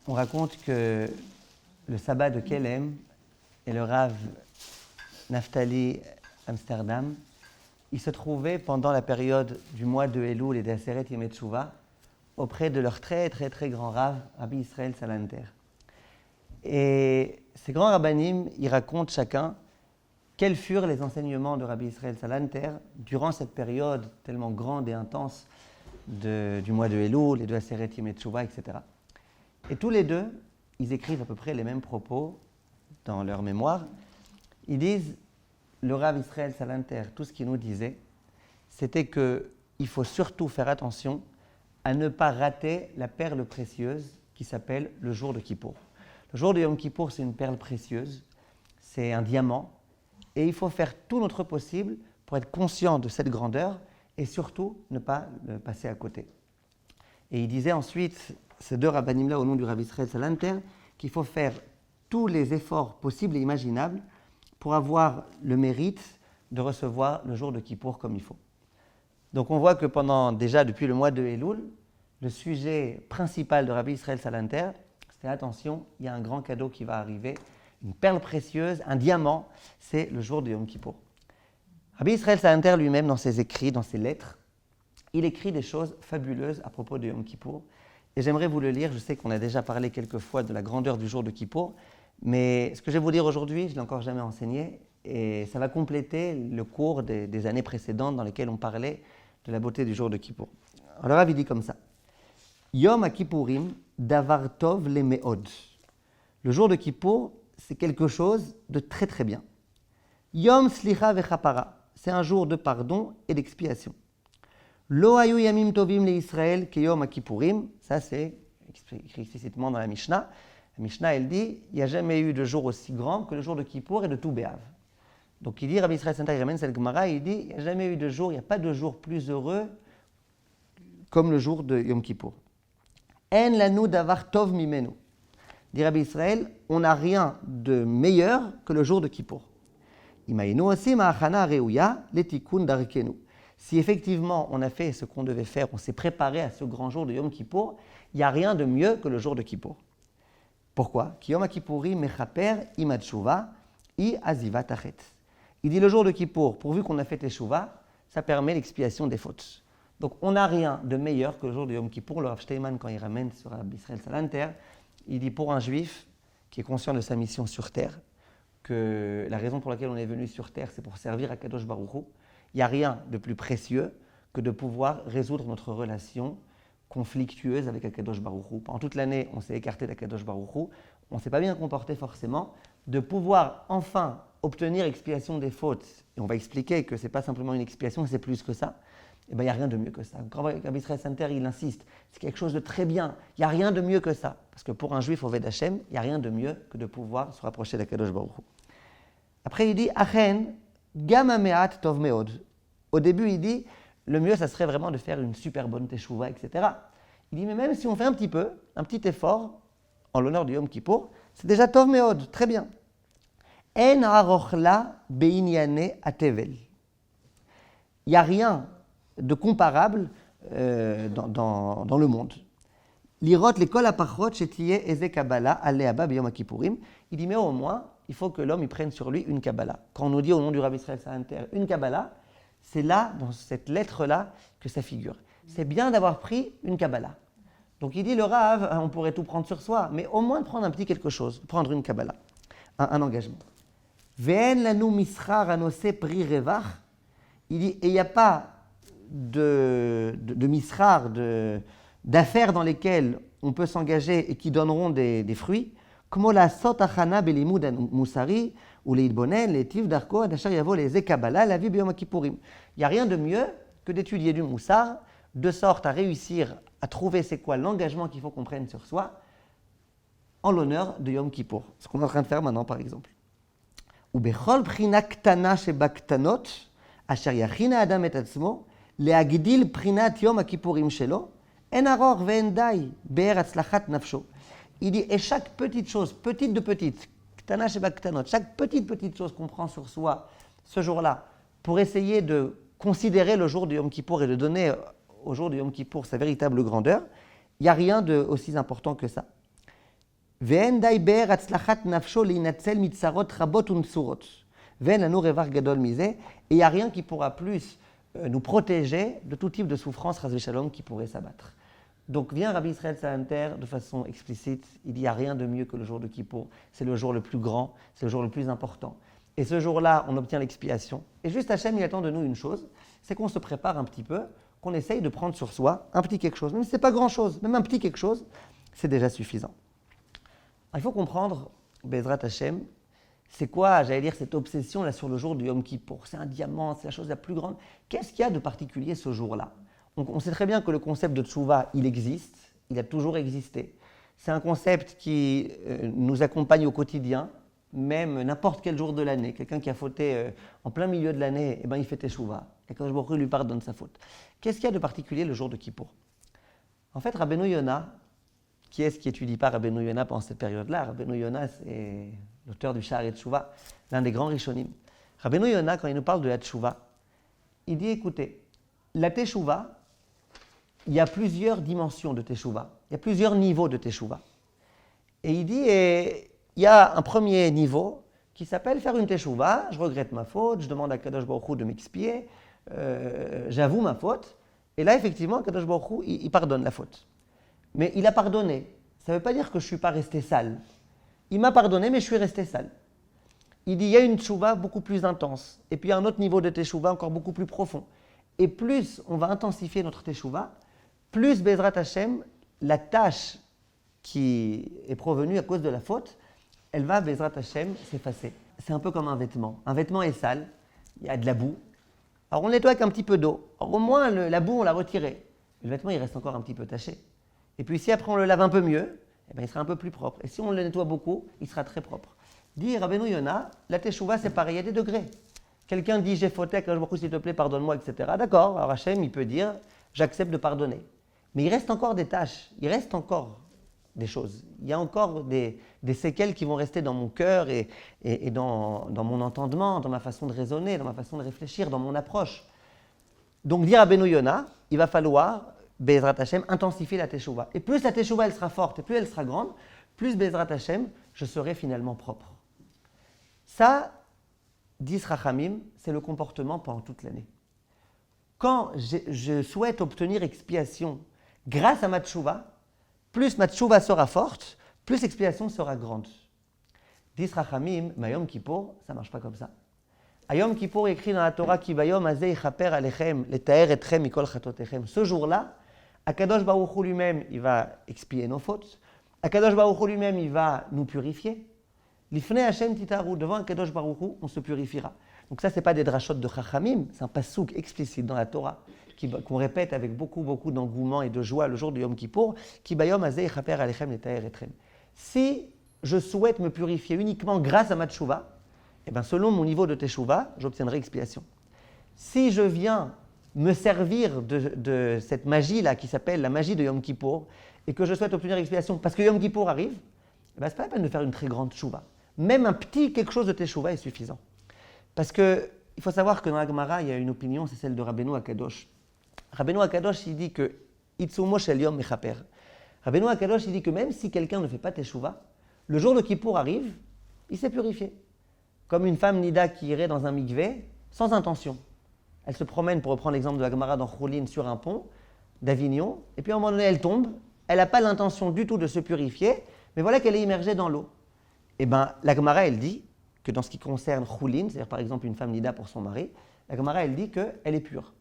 on raconte que le sabbat de Kelem et le Rav Naftali Amsterdam, ils se trouvaient pendant la période du mois de Elul et d'Aseret Yemei Teshuvah auprès de leur très très très grand Rav, Rabbi Israël Salanter. Et ces grands rabbanim, ils racontent chacun quels furent les enseignements de Rabbi Israël Salanter durant cette période tellement grande et intense du mois de Elul et de Aseret Yemei Teshuvah, etc. Et tous les deux, ils écrivent à peu près les mêmes propos dans leur mémoire. Ils disent, le Rav Israël Salanter, tout ce qu'il nous disait, c'était qu'il faut surtout faire attention à ne pas rater la perle précieuse qui s'appelle le jour de Kippour. Le jour de Yom Kippour, c'est une perle précieuse, c'est un diamant, et il faut faire tout notre possible pour être conscient de cette grandeur et surtout ne pas le passer à côté. Et il disait ensuite, ces deux rabbanim-là, au nom du Rav Israël Salanter, qu'il faut faire tous les efforts possibles et imaginables pour avoir le mérite de recevoir le jour de Kippour comme il faut. Donc on voit que déjà depuis le mois de Elul, le sujet principal de Rabbi Israël Salanter, c'était attention, il y a un grand cadeau qui va arriver, une perle précieuse, un diamant, c'est le jour de Yom Kippour. Rabbi Israël Salanter lui-même, dans ses écrits, dans ses lettres, il écrit des choses fabuleuses à propos de Yom Kippour. Et j'aimerais vous le lire, je sais qu'on a déjà parlé quelques fois de la grandeur du jour de Kippour, mais ce que je vais vous lire aujourd'hui, je ne l'ai encore jamais enseigné, et ça va compléter le cours des années précédentes dans lesquelles on parlait de la beauté du jour de Kippour. Alors le Rav, il dit comme ça. Yom HaKippourim davar tov le me'od. Le jour de Kippour, c'est quelque chose de très très bien. Yom slicha vechapara. C'est un jour de pardon et d'expiation. Lo hayu yamim tovim le Israël ke Yom HaKippourim. Ça, c'est écrit explicitement dans la Mishnah. La Mishnah, elle dit, il n'y a jamais eu de jour aussi grand que le jour de Kippour et de Tou B'Av. Donc il dit, Rabbi Israël Salanter, il ramène cette Gemara, il dit, il n'y a jamais eu de jour, il n'y a pas de jour plus heureux comme le jour de Yom Kippour. En lanu davar tov mimenu. Dit Rabbi Israël, on n'a rien de meilleur que le jour de Kippour. Imayenu aussi ma'achana reuya letikun darkenu. Si effectivement on a fait ce qu'on devait faire, on s'est préparé à ce grand jour de Yom Kippour, il n'y a rien de mieux que le jour de Kippour. Pourquoi? Ki Yom HaKippourim mechaper imad shuva i azivat achet. Il dit le jour de Kippour, pourvu qu'on a fait teshuva, ça permet l'expiation des fautes. Donc on n'a rien de meilleur que le jour de Yom Kippour. Le Rav Steinman, quand il ramène sur Rabbi Israël Salanter, il dit pour un juif qui est conscient de sa mission sur terre, que la raison pour laquelle on est venu sur terre, c'est pour servir à Kadosh Baruch Hu, il n'y a rien de plus précieux que de pouvoir résoudre notre relation conflictueuse avec Akadosh Baruch Hu. Pendant toute l'année, on s'est écarté d'Akadosh Baruch Hu, on ne s'est pas bien comporté forcément, de pouvoir enfin obtenir expiation des fautes, et on va expliquer que ce n'est pas simplement une expiation, c'est plus que ça, et bien il n'y a rien de mieux que ça. Quand Rabbi Israël Salanter, il insiste, c'est quelque chose de très bien, il n'y a rien de mieux que ça, parce que pour un juif au Ved Hashem, il n'y a rien de mieux que de pouvoir se rapprocher d'Akadosh Baruch Hu. Après il dit, Achen, gam me'at tov me'od. Au début il dit, le mieux, ça serait vraiment de faire une super bonne teshuva, etc. Il dit, mais même si on fait un petit effort, en l'honneur du Yom Kippour, c'est déjà tov me'od, très bien. En harochla beinyane atevel. Il n'y a rien de comparable dans le monde. Lirot lekol apachot shetiye eze kabbalah aleaba b'yom HaKippourim. Il dit, mais au moins, il faut que l'homme y prenne sur lui une kabbalah. Quand on nous dit au nom du Rabbi Israël Salanter une kabbalah, c'est là, dans cette lettre-là, que ça figure. C'est bien d'avoir pris une Kabbalah. Donc il dit, le Rav, on pourrait tout prendre sur soi, mais au moins prendre un petit quelque chose, prendre une Kabbalah, un engagement. Ve'en lanu mischar anose pri revach. Il dit, et il n'y a pas de mischar, d'affaires dans lesquelles on peut s'engager et qui donneront des fruits, כמו לעשות הכנה בלימוד מוסרי ולהתבונן, להיטיב דרכו עד אשר יבוא לאיזה קבלה להביא ביום הכיפורים. Il n'y a rien de mieux que d'étudier du moussar, de sorte à réussir à trouver c'est quoi l'engagement qu'il faut qu'on prenne sur soi en l'honneur de Yom Kippour. Ce qu'on est en train de faire maintenant, par exemple. ובכל בחינה קטנה שבקטנות, אשר יכין האדם את עצמו, להגדיל בחינת יום הכיפורים שלו, אין ארוך ואין די, באר הצלחת נפשו. Il dit, et chaque petite chose, petite de petite, ktana sheba ktanot, chaque petite chose qu'on prend sur soi ce jour-là, pour essayer de considérer le jour de Yom Kippour et de donner au jour de Yom Kippour sa véritable grandeur, il n'y a rien de aussi important que ça. ואין די באר הצלחת נפשו להינצל מצרות רבות ונצורות. ואין לנו רווח גדול מזה, et il n'y a rien qui pourra plus nous protéger de tout type de souffrance, chas v'shalom, qui pourrait s'abattre. Donc vient Rabbi Israël Salanter de façon explicite, il dit il n'y a rien de mieux que le jour de Kippour, c'est le jour le plus grand, c'est le jour le plus important. Et ce jour-là, on obtient l'expiation. Et juste Hachem, il attend de nous une chose, c'est qu'on se prépare un petit peu, qu'on essaye de prendre sur soi un petit quelque chose. Même si ce n'est pas grand-chose, même un petit quelque chose, c'est déjà suffisant. Alors, il faut comprendre, Bezrat Hachem, c'est quoi, j'allais dire, cette obsession là sur le jour du Yom Kippour. C'est un diamant, c'est la chose la plus grande. Qu'est-ce qu'il y a de particulier ce jour-là ? On sait très bien que le concept de Tchouva, il existe, il a toujours existé. C'est un concept qui nous accompagne au quotidien, même n'importe quel jour de l'année. Quelqu'un qui a fauté en plein milieu de l'année, eh ben, il fait Teshuvah. Et quand je lui pardonne sa faute. Qu'est-ce qu'il y a de particulier le jour de Kippour ? En fait, Rabbeinu Yona, qui est-ce qui étudie pas Rabbeinu Yona pendant cette période-là ? Rabbeinu Yona, c'est l'auteur du Sha'arei Teshuvah, l'un des grands Rishonim. Rabbeinu Yona, quand il nous parle de la Teshuvah, il dit, écoutez, la Teshuvah, il y a plusieurs dimensions de Teshuvah, il y a plusieurs niveaux de Teshuvah. Et il dit, il y a un premier niveau qui s'appelle faire une Teshuvah, je regrette ma faute, je demande à Kadosh Baruch Hu de m'expier, j'avoue ma faute, et là effectivement Kadosh Baruch Hu, il pardonne la faute. Mais il a pardonné, ça ne veut pas dire que je ne suis pas resté sale. Il m'a pardonné, mais je suis resté sale. Il dit, il y a une Teshuvah beaucoup plus intense, et puis il y a un autre niveau de Teshuvah encore beaucoup plus profond. Et plus on va intensifier notre Teshuvah, plus Bezrat Hachem, la tâche qui est provenue à cause de la faute, elle va, Bezrat Hachem, s'effacer. C'est un peu comme un vêtement. Un vêtement est sale, il y a de la boue. Alors on le nettoie avec un petit peu d'eau. Alors au moins la boue, on l'a retirée. Le vêtement, il reste encore un petit peu taché. Et puis si après on le lave un peu mieux, eh ben, il sera un peu plus propre. Et si on le nettoie beaucoup, il sera très propre. Dit Rabbeinu Yona, la Teshuvah, c'est pareil, il y a des degrés. Quelqu'un dit, j'ai fauté, s'il te plaît, pardonne-moi, etc. D'accord, alors Hachem, il peut dire, j'accepte de pardonner. Mais il reste encore des tâches, il reste encore des choses. Il y a encore des séquelles qui vont rester dans mon cœur et dans mon entendement, dans ma façon de raisonner, dans ma façon de réfléchir, dans mon approche. Donc, dire à Rabbeinu Yona, il va falloir, Bezrat Hachem, intensifier la Teshuvah. Et plus la Teshuvah, elle sera forte, et plus elle sera grande, plus Bezrat Hachem, je serai finalement propre. Ça, disent Rachamim, c'est le comportement pendant toute l'année. Quand je souhaite obtenir expiation grâce à ma Teshuvah, plus ma Teshuvah sera forte, plus l'expiation sera grande. Dis Rachamim, mais Yom Kippour, ça ne marche pas comme ça. À Yom Kippour, écrit dans la Torah, Ki bayom hazeh yichaper alechem, letaer etchem mikol chatotechem. Ce jour-là, Akadosh Baruch Hu lui-même, il va expier nos fautes. Akadosh Baruch Hu lui-même, il va nous purifier. Lifnei Hashem titaru, devant Akadosh Baruch Hu, on se purifiera. Donc ça, ce n'est pas des drachot de Chachamim, c'est un pasouk explicite dans la Torah qu'on répète avec beaucoup d'engouement et de joie le jour de Yom Kippour. Ki bayom hazeh yichaper alechem letaer etchem. Si je souhaite me purifier uniquement grâce à ma teshuvah, eh bien selon mon niveau de teshuvah, j'obtiendrai expiation. Si je viens me servir de cette magie-là qui s'appelle la magie de Yom Kippour et que je souhaite obtenir expiation parce que Yom Kippour arrive, eh bien, ce n'est pas la peine de faire une très grande teshuvah. Même un petit quelque chose de teshuvah est suffisant. Parce qu'il faut savoir que dans la Gemara, il y a une opinion, c'est celle de Rabbeinu Akadosh. Rabbeinu Akadosh, il dit que Itzumo shel yom mechaper. Rabbeinu Akadosh, il dit que même si quelqu'un ne fait pas teshuvah, le jour de Kippour arrive, il s'est purifié. Comme une femme nida qui irait dans un mikvé sans intention. Elle se promène, pour reprendre l'exemple de la Gemara dans Choulin, sur un pont d'Avignon, et puis à un moment donné, elle tombe, elle n'a pas l'intention du tout de se purifier, mais voilà qu'elle est immergée dans l'eau. Et bien, la Gemara, elle dit que dans ce qui concerne Choulin, c'est-à-dire par exemple une femme nida pour son mari, la Gemara, elle dit qu'elle est pure.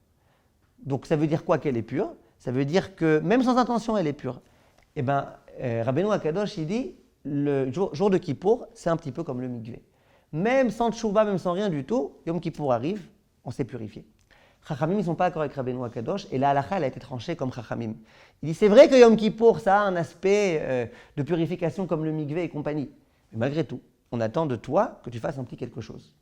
Donc ça veut dire quoi qu'elle est pure ? Ça veut dire que même sans intention, elle est pure. Et bien, Rabbeinu Akadosh, il dit, le jour de Kippour, c'est un petit peu comme le mikvé. Même sans teshuvah, même sans rien du tout, Yom Kippour arrive, on s'est purifié. Chachamim, ils ne sont pas d'accord avec Rabbeinu Akadosh, et la halakha, elle a été tranchée comme Chachamim. Il dit, c'est vrai que Yom Kippour, ça a un aspect de purification comme le mikvé et compagnie. Mais malgré tout, on attend de toi que tu fasses un petit quelque chose.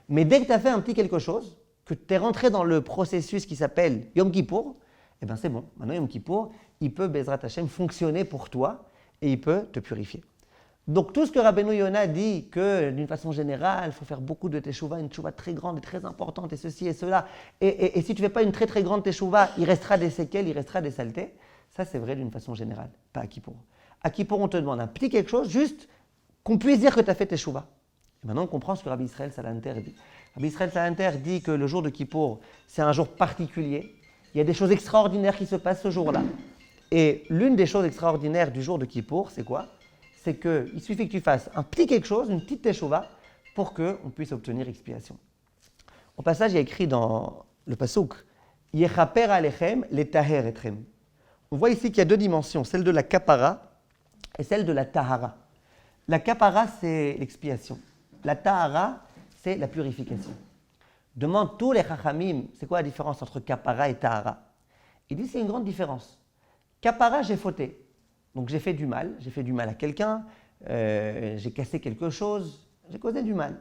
Mais dès que tu as fait un petit quelque chose, que tu es rentré dans le processus qui s'appelle Yom Kippour, eh bien c'est bon. Maintenant, Yom Kippour, il peut, Bezrat Hashem, fonctionner pour toi et il peut te purifier. Donc tout ce que Rabbeinu Yona dit que d'une façon générale, il faut faire beaucoup de teshuvah, une teshuvah très grande et très importante et ceci et cela, et si tu ne fais pas une très très grande teshuvah, il restera des séquelles, il restera des saletés, ça c'est vrai d'une façon générale, pas à Kippour. À Kippour, on te demande un petit quelque chose, juste qu'on puisse dire que tu as fait teshuva. Et maintenant, on comprend ce que Rabbi Israël Salanter dit. Rabbi Israël Salanter dit que le jour de Kippour, c'est un jour particulier. Il y a des choses extraordinaires qui se passent ce jour-là. Et l'une des choses extraordinaires du jour de Kippour, c'est quoi? C'est qu'il suffit que tu fasses un petit quelque chose, une petite teshuva, pour qu'on puisse obtenir expiation. Au passage, il y a écrit dans le pasuk « Yechaper alechem letaher etrem ». On voit ici qu'il y a deux dimensions, celle de la kapara et celle de la tahara. La kapara, c'est l'expiation. La tahara, c'est la purification. Demande tous les chachamim, c'est quoi la différence entre kapara et tahara? Il dit c'est une grande différence. Kapara, j'ai fauté. Donc j'ai fait du mal à quelqu'un, j'ai cassé quelque chose, j'ai causé du mal.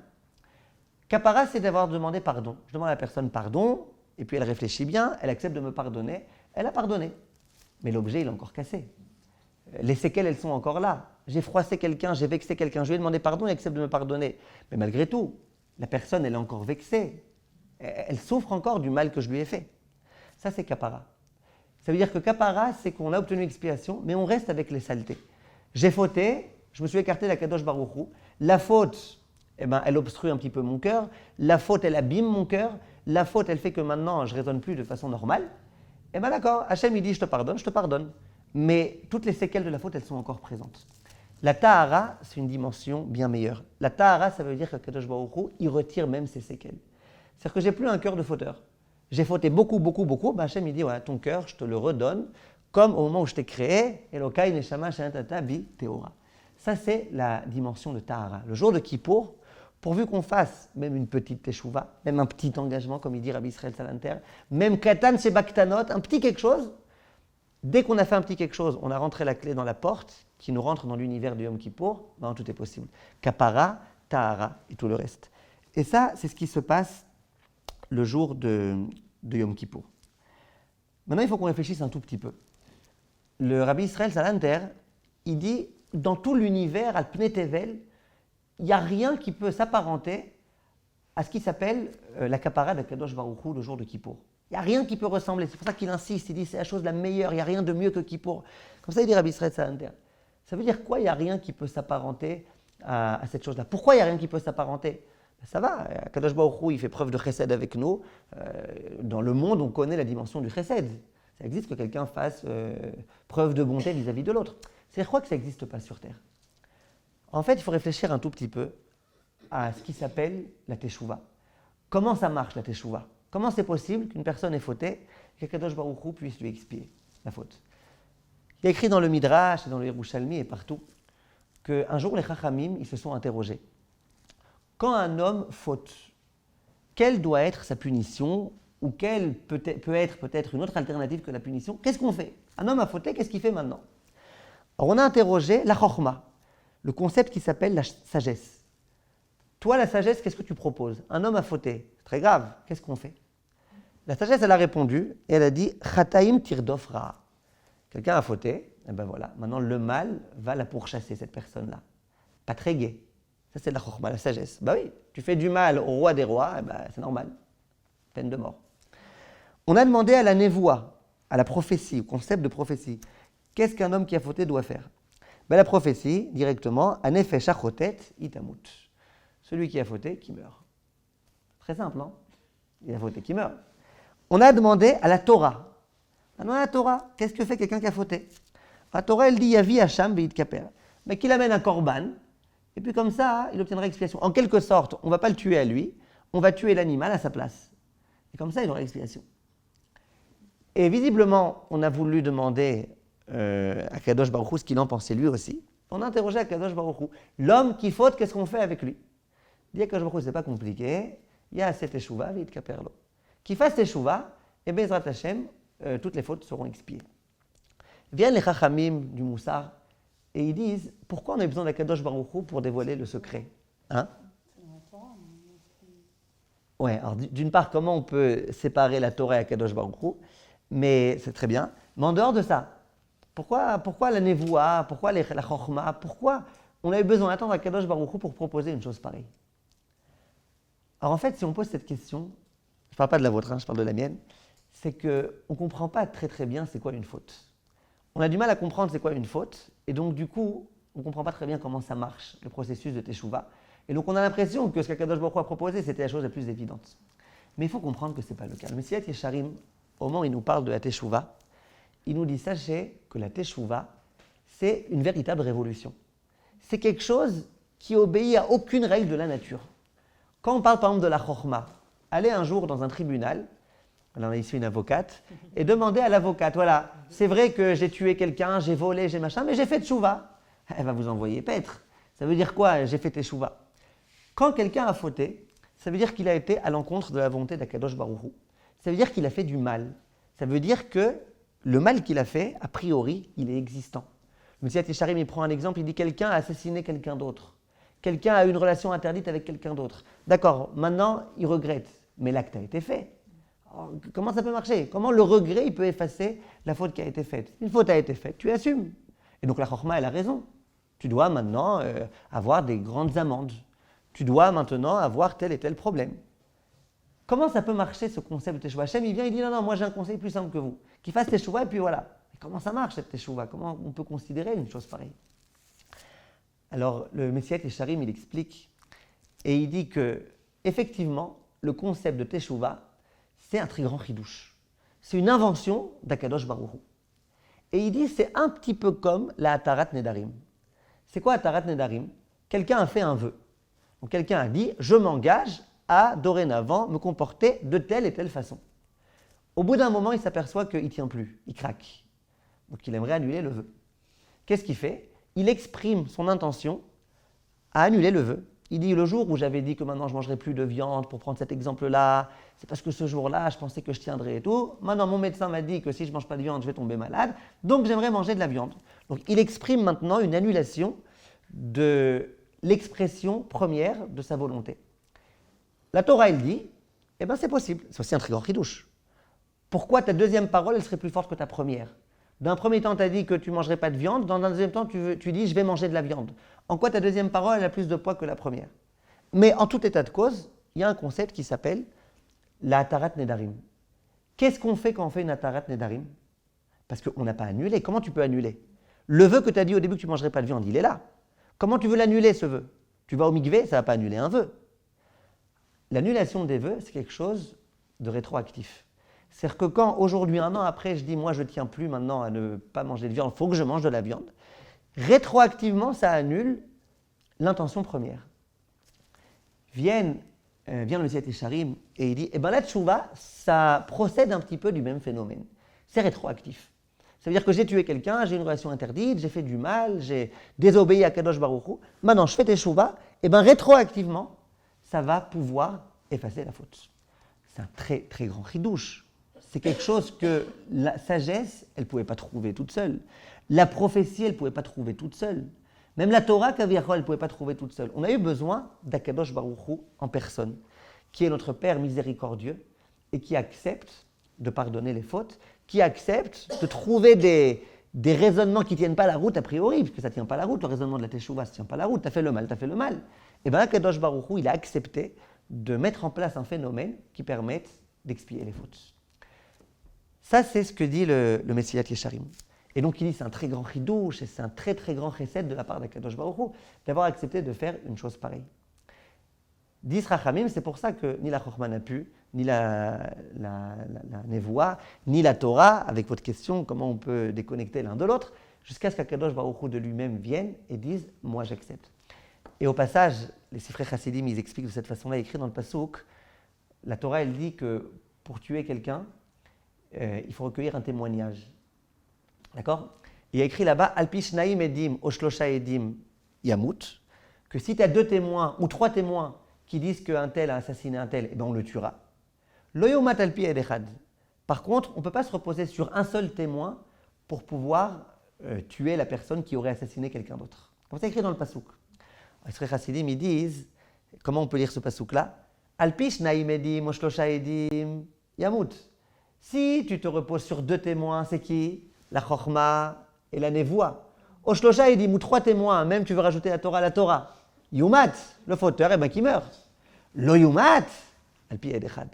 Kapara, c'est d'avoir demandé pardon. Je demande à la personne pardon, et puis elle réfléchit bien, elle accepte de me pardonner, elle a pardonné. Mais l'objet, il est encore cassé. Les séquelles, elles sont encore là. J'ai froissé quelqu'un, j'ai vexé quelqu'un, je lui ai demandé pardon, il accepte de me pardonner. Mais malgré tout, la personne, elle est encore vexée. Elle souffre encore du mal que je lui ai fait. Ça, c'est kapara. Ça veut dire que kapara, c'est qu'on a obtenu expiation, mais on reste avec les saletés. J'ai fauté, je me suis écarté de la Kadosh Baruch Hu. La faute, elle obstrue un petit peu mon cœur. La faute, elle abîme mon cœur. La faute, elle fait que maintenant, je ne raisonne plus de façon normale. D'accord, Hachem, il dit, je te pardonne. Mais toutes les séquelles de la faute, elles sont encore présentes. La tahara, c'est une dimension bien meilleure. La tahara, ça veut dire que Kadosh Baruch Hu, il retire même ses séquelles. C'est-à-dire que j'ai plus un cœur de fauteur. J'ai fauté beaucoup. Hachem, il dit, ouais, ton cœur, je te le redonne, comme au moment où je t'ai créé, Elokai neshama shenatata bi teora. Ça, c'est la dimension de tahara. Le jour de Kippour, pourvu qu'on fasse même une petite teshuva, même un petit engagement, comme il dit Rabbi Israël Salanter, même katan shebaktanot, un petit quelque chose, dès qu'on a fait un petit quelque chose, on a rentré la clé dans la porte qui nous rentre dans l'univers de Yom Kippour, ben, tout est possible. Kapara, tahara et tout le reste. Et ça, c'est ce qui se passe le jour de Yom Kippour. Maintenant, il faut qu'on réfléchisse un tout petit peu. Le Rabbi Israël Salanter, il dit, dans tout l'univers, al Pnei Tevel, il n'y a rien qui peut s'apparenter à ce qui s'appelle la kapara d'Akadosh Baruch Hu le jour de Kippour. Il n'y a rien qui peut ressembler. C'est pour ça qu'il insiste. Il dit c'est la chose la meilleure. Il n'y a rien de mieux que Kippour. Comme ça, il dit Rabbi Israël Salanter. Ça veut dire quoi? Il n'y a rien qui peut s'apparenter à cette chose-là. Pourquoi il n'y a rien qui peut s'apparenter? Ça va. Akadosh Baruch Hu, il fait preuve de chesed avec nous. Dans le monde, on connaît la dimension du chesed. Ça existe que quelqu'un fasse preuve de bonté vis-à-vis de l'autre. C'est quoi que ça n'existe pas sur Terre? En fait, il faut réfléchir un tout petit peu à ce qui s'appelle la teshuva. Comment ça marche la teshuva? Comment c'est possible qu'une personne ait fauté et qu'Akadosh Baruch Hu puisse lui expier la faute? Il y a écrit dans le Midrash et dans le Yerushalmi et partout qu'un jour les Chachamim ils se sont interrogés. Quand un homme faute, quelle doit être sa punition ou quelle peut être peut-être une autre alternative que la punition? Qu'est-ce qu'on fait? Un homme a fauté, qu'est-ce qu'il fait maintenant? Alors on a interrogé la chokhma, le concept qui s'appelle la sagesse. Toi, la sagesse, qu'est-ce que tu proposes? Un homme a fauté, c'est très grave, qu'est-ce qu'on fait? La sagesse, elle a répondu et elle a dit « Chataim tirdof ra ». Quelqu'un a fauté, et ben voilà, maintenant le mal va la pourchasser, cette personne-là. Pas très gai. Ça, c'est de la chokhma, la sagesse. Bah oui, tu fais du mal au roi des rois, eh ben, c'est normal. Peine de mort. On a demandé à la névoie, à la prophétie, au concept de prophétie, qu'est-ce qu'un homme qui a fauté doit faire? Ben, la prophétie, directement, Anefesh achotet itamut. Celui qui a fauté, qui meurt. Très simple, non? Il a fauté, qui meurt. On a demandé à la Torah. Maintenant, la Torah, qu'est-ce que fait quelqu'un qui a fauté? La Torah, elle dit Yavi Hacham Beit Kaper. Mais qu'il amène un korban, et puis comme ça, il obtiendra expiation. En quelque sorte, on ne va pas le tuer à lui, on va tuer l'animal à sa place. Et comme ça, il aura expiation. Et visiblement, on a voulu demander à Kadosh Baruch Hu ce qu'il en pensait lui aussi. On a interrogé à Kadosh Baruch Hu. L'homme qui faute, qu'est-ce qu'on fait avec lui? Il dit à Kadosh Baruch Hu, c'est pas compliqué. Il y a cette teshuva, Beit Kaperlo. Qu'il fasse teshuva, et Bezrat Hashem, toutes les fautes seront expiées. Viennent les Chachamim du Moussar et ils disent pourquoi on a besoin d'Akadosh Baruch Hu pour dévoiler le secret? Hein? Ouais, alors d'une part, comment on peut séparer la Torah et Akadosh Baruch Hu? Mais c'est très bien. Mais en dehors de ça, pourquoi la Nevoua? Pourquoi la Chokhma? Pourquoi on a eu besoin d'attendre Akadosh Baruch Hu pour proposer une chose pareille? Alors en fait, si on pose cette question, je ne parle pas de la vôtre, je parle de la mienne, c'est qu'on ne comprend pas très très bien c'est quoi une faute. On a du mal à comprendre c'est quoi une faute, Et donc, du coup, on ne comprend pas très bien comment ça marche, le processus de Teshuvah. Et donc, on a l'impression que ce qu'Akadosh Baruch Hu a proposé, c'était la chose la plus évidente. Mais il faut comprendre que ce n'est pas le cas. Le Messilat Yesharim, au moment où il nous parle de la Teshuvah, il nous dit, sachez que la Teshuvah, c'est une véritable révolution. C'est quelque chose qui obéit à aucune règle de la nature. Quand on parle par exemple de la Chokhmah, allez un jour dans un tribunal, on a ici une avocate, et demandez à l'avocate, voilà, c'est vrai que j'ai tué quelqu'un, j'ai volé, j'ai machin, mais j'ai fait Teshuvah. Elle va vous envoyer paître. Ça veut dire quoi, j'ai fait Teshuvah? Quand quelqu'un a fauté, ça veut dire qu'il a été à l'encontre de la volonté d'Akadosh Baruch Hu. Ça veut dire qu'il a fait du mal. Ça veut dire que le mal qu'il a fait, a priori, il est existant. Le Messilat Yesharim, il prend un exemple, il dit quelqu'un a assassiné quelqu'un d'autre. Quelqu'un a eu une relation interdite avec quelqu'un d'autre. D'accord, maintenant, il regrette, mais l'acte a été fait. Alors, comment ça peut marcher? Comment le regret il peut effacer la faute qui a été faite? Une faute a été faite, tu assumes. Et donc la Chokhmah, elle a raison. Tu dois maintenant avoir des grandes amendes. Tu dois maintenant avoir tel et tel problème. Comment ça peut marcher ce concept de Teshuvah? Hachem, il vient, il dit non, moi j'ai un conseil plus simple que vous. Qu'il fasse Teshuvah et puis voilà. Mais comment ça marche cette Teshuvah? Comment on peut considérer une chose pareille? Alors le Messilat Yesharim, il explique et il dit que effectivement, le concept de Teshuvah, c'est un très grand chidouche. C'est une invention d'Akadosh Baruch Hu. Et il dit c'est un petit peu comme la Atarat Nedarim. C'est quoi Atarat Nedarim? Quelqu'un a fait un vœu. Donc quelqu'un a dit je m'engage à dorénavant me comporter de telle et telle façon. Au bout d'un moment, il s'aperçoit qu'il ne tient plus, il craque. Donc il aimerait annuler le vœu. Qu'est-ce qu'il fait? Il exprime son intention à annuler le vœu. Il dit le jour où j'avais dit que maintenant je ne mangerai plus de viande, pour prendre cet exemple-là, c'est parce que ce jour-là, je pensais que je tiendrais et tout. Maintenant, mon médecin m'a dit que si je ne mange pas de viande, je vais tomber malade. Donc j'aimerais manger de la viande. Donc il exprime maintenant une annulation de l'expression première de sa volonté. La Torah, elle dit, eh bien c'est possible. C'est aussi un très grand chidouche. Pourquoi ta deuxième parole, elle serait plus forte que ta première? D'un premier temps, tu as dit que tu ne mangerais pas de viande. Dans un deuxième temps, tu dis, je vais manger de la viande. En quoi ta deuxième parole, elle a plus de poids que la première? Mais en tout état de cause, il y a un concept qui s'appelle la Atarat Nedarim. Qu'est-ce qu'on fait quand on fait une Atarat Nedarim? Parce qu'on n'a pas annulé. Comment tu peux annuler? Le vœu que tu as dit au début que tu ne mangerais pas de viande, il est là. Comment tu veux l'annuler, ce vœu? Tu vas au mikvé, ça ne va pas annuler un vœu. L'annulation des vœux, c'est quelque chose de rétroactif. C'est-à-dire que quand, aujourd'hui, un an après, je dis, moi, je ne tiens plus maintenant à ne pas manger de viande, il faut que je mange de la viande, rétroactivement, ça annule l'intention première. Vient le Messilat Yesharim et il dit, eh bien la Teshuvah, ça procède un petit peu du même phénomène. C'est rétroactif. Ça veut dire que j'ai tué quelqu'un, j'ai une relation interdite, j'ai fait du mal, j'ai désobéi à Kadosh Baruch Hu. Maintenant, je fais Teshuvah, et bien rétroactivement, ça va pouvoir effacer la faute. C'est un très, très grand chidouche. C'est quelque chose que la sagesse, elle ne pouvait pas trouver toute seule. La prophétie, elle ne pouvait pas trouver toute seule. Même la Torah, Kaviachol, elle ne pouvait pas trouver toute seule. On a eu besoin d'Akadosh Baruch Hu en personne, qui est notre Père miséricordieux et qui accepte de pardonner les fautes, qui accepte de trouver des raisonnements qui ne tiennent pas la route a priori, puisque ça ne tient pas la route, le raisonnement de la Teshuvah, ça ne tient pas la route, tu as fait le mal, tu as fait le mal. Et bien Akadosh Baruch Hu, il a accepté de mettre en place un phénomène qui permette d'expier les fautes. Ça, c'est ce que dit le Messilat Yesharim. Et donc, il dit c'est un très grand chidouche et c'est un très très grand chesed de la part d'Akadosh Baruch Hu d'avoir accepté de faire une chose pareille. Dis Rachamim, c'est pour ça que ni la Chokhmah n'a pu, ni la Nevoah, ni la Torah, avec votre question, comment on peut déconnecter l'un de l'autre, jusqu'à ce qu'Akadosh Baruch Hu de lui-même vienne et dise « moi j'accepte ». Et au passage, les Sifrei Chassidim, ils expliquent de cette façon-là, écrit dans le Passouk, la Torah, elle dit que pour tuer quelqu'un, il faut recueillir un témoignage. D'accord? Il y a écrit là-bas, Alpi Shnaim Edim, Oshlosha Edim Yamut, que si tu as 2 témoins ou 3 témoins qui disent qu'un tel a assassiné un tel, eh bien on le tuera. Loyomat Alpi Edechad. Par contre, on ne peut pas se reposer sur un seul témoin pour pouvoir tuer la personne qui aurait assassiné quelqu'un d'autre. Comme c'est écrit dans le Passouk. Les Sifrei Chassidim, ils disent, comment on peut lire ce Passouk-là? Alpi Shnaim Edim, Oshlosha Edim Yamut. Si tu te reposes sur 2 témoins, c'est qui? La Chokhmah et la Nevoah. Oshlosha, il dit, ou 3 témoins, même tu veux rajouter la Torah. Yumat, le fauteur, eh bien qui meurt. Lo Yumat, Alpi Edechad.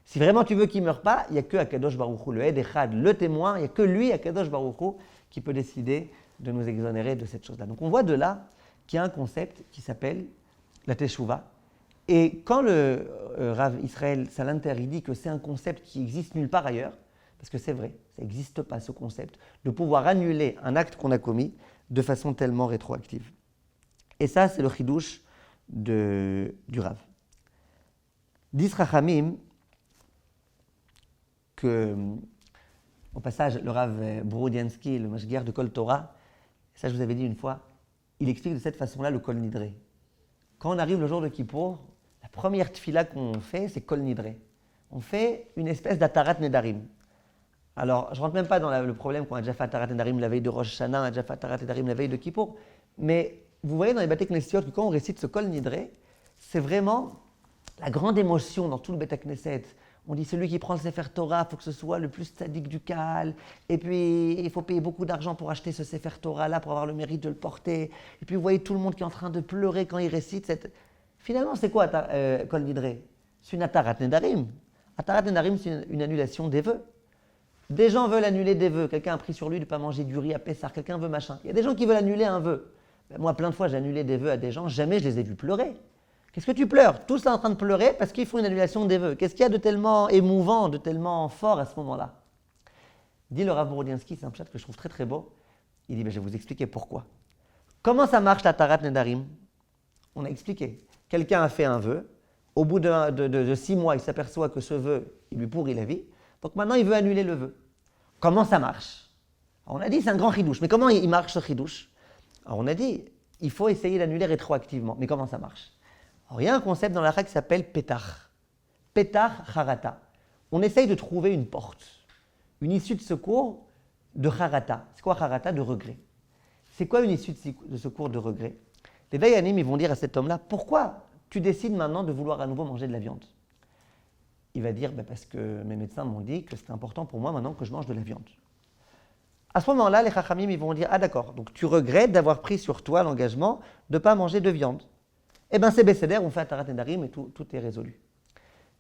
Si vraiment tu veux qu'il ne meure pas, il n'y a que Akadosh Baruch Hu, le Edechad, le témoin, il n'y a que lui, Akadosh Baruch Hu, qui peut décider de nous exonérer de cette chose-là. Donc on voit de là qu'il y a un concept qui s'appelle la Teshuvah. Et quand le Rav Israël Salanter il dit que c'est un concept qui existe nulle part ailleurs, parce que c'est vrai, ça n'existe pas ce concept, de pouvoir annuler un acte qu'on a commis de façon tellement rétroactive. Et ça, c'est le chidouche du Rav. Dis Rachamim que, au passage, le Rav Borudiansky, le Mashgiach de Kol Torah, ça je vous avais dit une fois, il explique de cette façon-là le Kol Nidre. Quand on arrive le jour de Kippour, la première tfila qu'on fait, c'est Kol Nidre. On fait une espèce d'Atarat Nedarim. Alors, je ne rentre même pas dans le problème qu'on a déjà fait Atarat Nedarim la veille de Rosh Hashanah, on a déjà fait Atarat Nedarim la veille de Kippour, mais vous voyez dans les Beit Knesset que quand on récite ce Kol Nidre, c'est vraiment la grande émotion dans tout le Beit Knesset. On dit celui qui prend le Sefer Torah, il faut que ce soit le plus tzaddik du Kahal. Et puis, il faut payer beaucoup d'argent pour acheter ce Sefer Torah-là, pour avoir le mérite de le porter. Et puis, vous voyez tout le monde qui est en train de pleurer quand il récite cette... Finalement, c'est quoi Kol Nidre? C'est une Atarat Nedarim. Atarat Nedarim, c'est une annulation des vœux. Des gens veulent annuler des vœux. Quelqu'un a pris sur lui de ne pas manger du riz à Pessah. Quelqu'un veut machin. Il y a des gens qui veulent annuler un vœu. Ben, moi, plein de fois, j'ai annulé des vœux à des gens. Jamais je les ai vus pleurer. Qu'est-ce que tu pleures? Tous là en train de pleurer parce qu'ils font une annulation des vœux. Qu'est-ce qu'il y a de tellement émouvant, de tellement fort à ce moment-là? Dit le Rav Borudiansky, c'est un pshat que je trouve très très beau. Il dit, je vais vous expliquer pourquoi. Comment ça marche la Tarat Nedarim? On a expliqué. Quelqu'un a fait un vœu. Au bout de 6 mois, il s'aperçoit que ce vœu, il lui pourrit la vie. Donc maintenant, il veut annuler le vœu. Comment ça marche? Alors, on a dit, c'est un grand chidouche. Mais comment il marche ce chidouche? Alors on a dit, il faut essayer d'annuler rétroactivement. Mais comment ça marche? Alors, il y a un concept dans la Torah qui s'appelle Petach. Petach Harata. On essaye de trouver une porte, une issue de secours de Harata. C'est quoi Harata? De regret. C'est quoi une issue de secours de regret? Les Dayanim, ils vont dire à cet homme-là, pourquoi tu décides maintenant de vouloir à nouveau manger de la viande? Il va dire, parce que mes médecins m'ont dit que c'est important pour moi maintenant que je mange de la viande. À ce moment-là, les Chachamim, ils vont dire, ah d'accord, donc tu regrettes d'avoir pris sur toi l'engagement de ne pas manger de viande. Eh bien, c'est Besséder, on fait Atarat Nedarim et tout est résolu.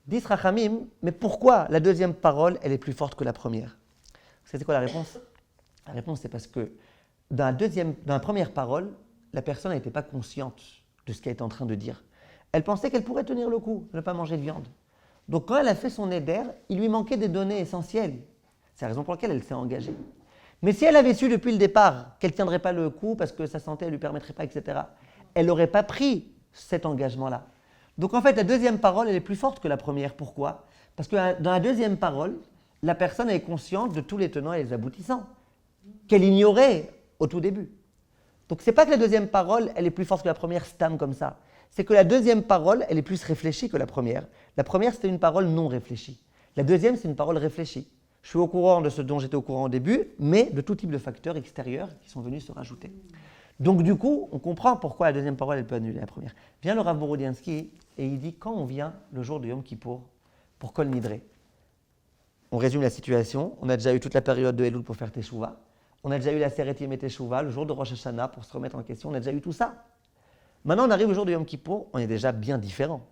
Dis Rachamim, mais pourquoi la deuxième parole, elle est plus forte que la première? Vous savez quoi la réponse? La réponse, c'est parce que dans la première parole, la personne n'était pas consciente de ce qu'elle était en train de dire. Elle pensait qu'elle pourrait tenir le coup, ne pas manger de viande. Donc, quand elle a fait son éder, il lui manquait des données essentielles. C'est la raison pour laquelle elle s'est engagée. Mais si elle avait su depuis le départ qu'elle ne tiendrait pas le coup parce que sa santé ne lui permettrait pas, etc., elle n'aurait pas pris cet engagement-là. Donc en fait, la deuxième parole, elle est plus forte que la première. Pourquoi? Parce que dans la deuxième parole, la personne est consciente de tous les tenants et les aboutissants qu'elle ignorait au tout début. Donc c'est pas que la deuxième parole, elle est plus forte que la première, stam comme ça. C'est que la deuxième parole, elle est plus réfléchie que la première. La première, c'était une parole non réfléchie. La deuxième, c'est une parole réfléchie. Je suis au courant de ce dont j'étais au courant au début, mais de tout type de facteurs extérieurs qui sont venus se rajouter. Donc du coup, on comprend pourquoi la deuxième parole, elle peut annuler la première. Vient le Rav Borudiansky et il dit, quand on vient le jour de Yom Kippour pour Kol Nidre, on résume la situation, on a déjà eu toute la période de Elul pour faire Teshuvah, on a déjà eu la Seret Yemei Teshuvah, le jour de Rosh Hashanah pour se remettre en question, on a déjà eu tout ça. Maintenant, on arrive au jour de Yom Kippour, on est déjà bien différent.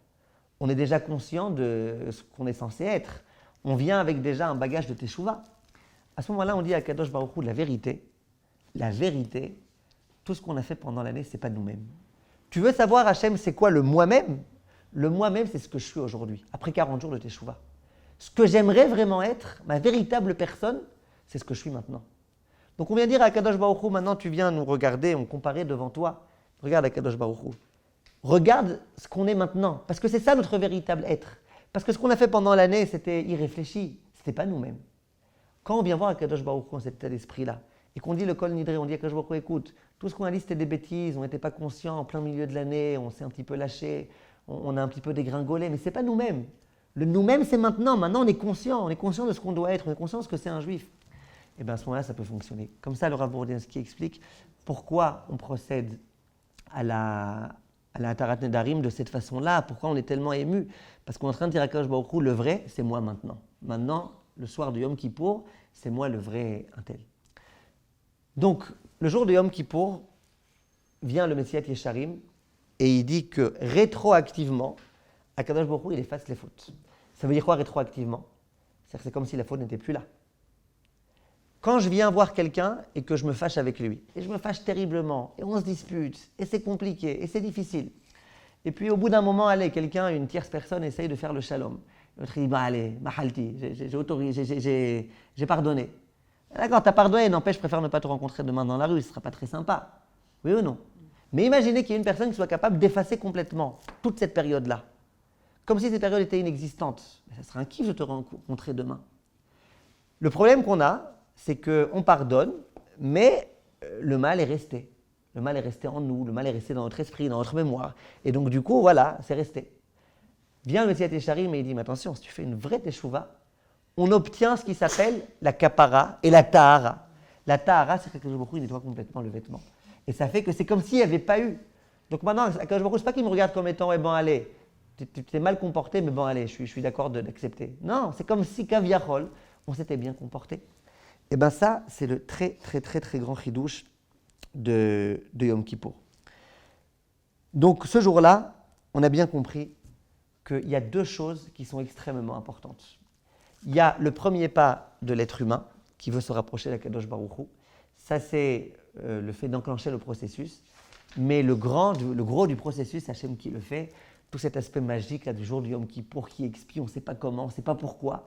On est déjà conscient de ce qu'on est censé être. On vient avec déjà un bagage de Teshuvah. À ce moment-là, on dit à Kadosh Baruch Hu, la vérité, tout ce qu'on a fait pendant l'année, ce n'est pas nous-mêmes. Tu veux savoir, Hachem, c'est quoi le moi-même? Le moi-même, c'est ce que je suis aujourd'hui, après 40 jours de Teshuvah. Ce que j'aimerais vraiment être, ma véritable personne, c'est ce que je suis maintenant. Donc on vient dire à Kadosh Baruch Hu, maintenant tu viens nous regarder, on comparait devant toi. Regarde à Kadosh Baruch Hu. Regarde ce qu'on est maintenant, parce que c'est ça notre véritable être. Parce que ce qu'on a fait pendant l'année, c'était irréfléchi, c'était pas nous-mêmes. Quand on vient voir à Kadosh Baruch Hu dans cet état d'esprit-là, et qu'on dit le Kol Nidre, on dit à Kadosh Baruch Hu, écoute, tout ce qu'on a dit c'était des bêtises, on n'était pas conscient en plein milieu de l'année, on s'est un petit peu lâché, on a un petit peu dégringolé, mais c'est pas nous-mêmes. Le nous-mêmes, c'est maintenant. Maintenant, on est conscient de ce qu'on doit être, on est conscient de ce que c'est un juif. Et bien à ce moment-là, ça peut fonctionner. Comme ça, le Rav Borudiansky explique pourquoi on procède à la Atarat Nedarim de cette façon-là, pourquoi on est tellement ému. Parce qu'on est en train de dire à Kadosh Baruch Hu, le vrai, c'est moi maintenant. Maintenant, le soir de Yom Kippour, c'est moi le vrai intel. Donc, le jour de Yom Kippour, vient le Messiat Yesharim et il dit que rétroactivement, Akadosh Baruch Hu, il efface les fautes. Ça veut dire quoi rétroactivement? C'est-à-dire que c'est comme si la faute n'était plus là. Quand je viens voir quelqu'un et que je me fâche avec lui, et je me fâche terriblement, et on se dispute, et c'est compliqué, et c'est difficile. Et puis au bout d'un moment, allez, quelqu'un, une tierce personne, essaye de faire le shalom. L'autre dit, bah allez, mahalti, j'ai autorisé, j'ai pardonné. D'accord, t'as pardonné, n'empêche, je préfère ne pas te rencontrer demain dans la rue, ce ne sera pas très sympa. Oui ou non? Mais imaginez qu'il y ait une personne qui soit capable d'effacer complètement toute cette période-là. Comme si cette période était inexistante. Ça sera un kiff de te rencontrer demain. Le problème qu'on a, c'est qu'on pardonne, mais le mal est resté. Le mal est resté en nous, le mal est resté dans notre esprit, dans notre mémoire. Et donc du coup, voilà, c'est resté. Vient le Messiat Yesharim et il dit, mais attention, si tu fais une vraie teshuva, on obtient ce qui s'appelle la kapara et la tahara. La tahara, c'est que Akadosh Baruch Hu nettoie complètement le vêtement. Et ça fait que c'est comme s'il n'y avait pas eu. Donc maintenant, Akadosh Baruch Hu, c'est pas qu'il me regarde comme étant, bon allez, tu t'es mal comporté, mais bon allez, je suis d'accord d'accepter. Non, c'est comme si Kaviachol, on s'était bien comporté. Et bien ça, c'est le très très très très grand chidouche de Yom Kippour. Donc ce jour-là, on a bien compris qu'il y a deux choses qui sont extrêmement importantes. Il y a le premier pas de l'être humain qui veut se rapprocher d'Akadosh Baruch Hu. Ça, c'est le fait d'enclencher le processus. Mais le gros du processus, Hachem qui le fait, tout cet aspect magique là, du jour du Yom Kippour qui expie, on ne sait pas comment, on ne sait pas pourquoi.